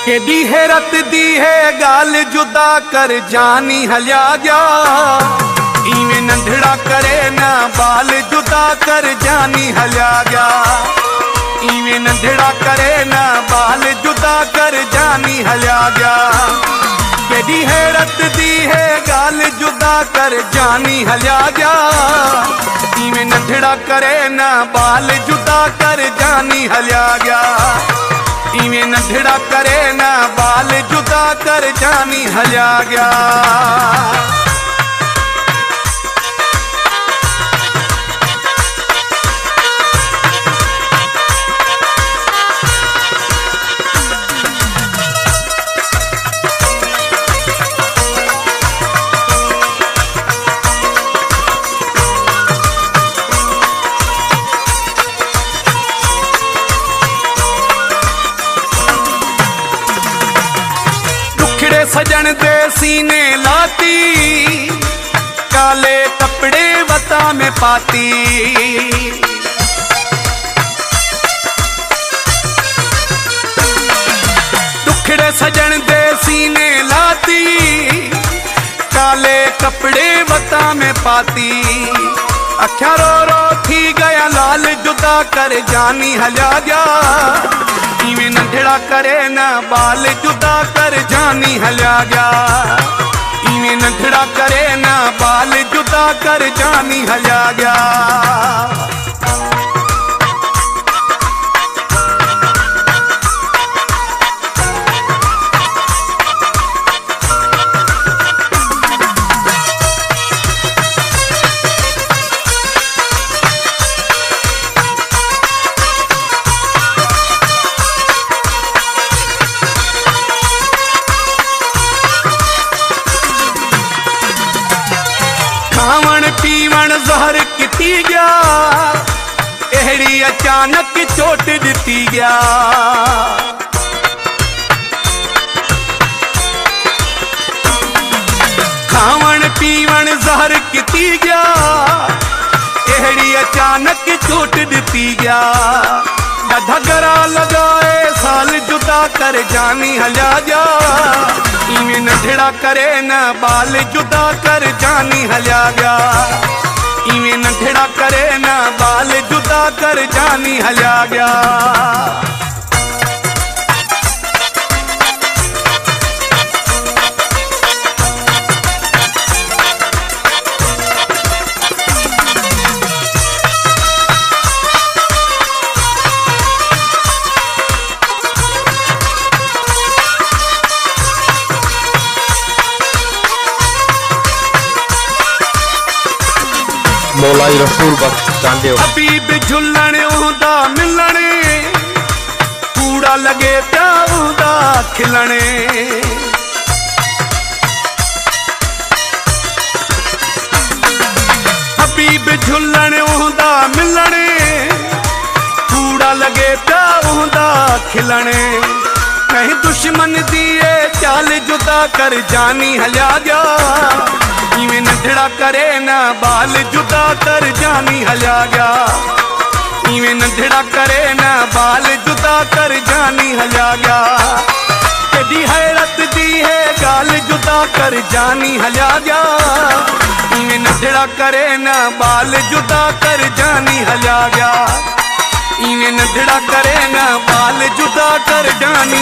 KD हैरत दी है गाल जुदा कर जानी हलिया गया। इवें नंढड़ा करे ना बाल जुदा कर जानी हलिया गया। इवें नंढड़ा करे ना बाल जुदा कर जानी हलिया गया। केडी हैरत दी है गाल जुदा कर जानी हलिया गया। इवें नंढड़ा करे ना बाल जुदा कर जानी हलिया गया। इवें नंढड़ा करे ना बाल जुदा कर जानी हलिया गया। सजन दे सीने लाती काले कपड़े वता में पाती। दुखड़े सजन दे सीने लाती काले कपड़े वता में पाती। अख्या रो रो थी गया लाल जुदा कर जानी हलिया गया। इवें नंढड़ा करे ना बाल जुदा कर जानी हलिया गया। इवें नंढड़ा करे ना बाल जुदा कर जानी हलिया गया। खावण पीवण जहर किती गया। एहड़ी अचानक चोट दिती गया। खावण पीवण जहर किती गया। एहड़ी अचानक चोट दिती गया। धगरा लगाए साल जुदा कर जानी हलिया गया। इवें नंढड़ा करे ना बाल जुदा कर जानी हलिया गया। इवें नंढड़ा करे ना बाल जुदा कर जानी हलिया गया। मौलाई रसूल बख्श चांदे हबीब झुलन ओंदा मिलने कूड़ा लगे प्या ओंदा खिलने। हबीब झुलन ओंदा मिलने कूड़ा लगे प्या ओंदा खिलने। कहीं दुश्मन दिए चाल जुदा कर जानी हलिया गया। इवें नंढड़ा करे ना बाल जुदा कर जानी हलिया गया। इवें नंढड़ा करे ना बाल जुदा कर जानी हलिया गया। केडी हैरत दी है गाल जुदा कर जानी हलिया गया। इवें नंढड़ा करे ना बाल जुदा कर जानी हलिया गया। इवें नंढड़ा करे ना बाल जुदा कर जानी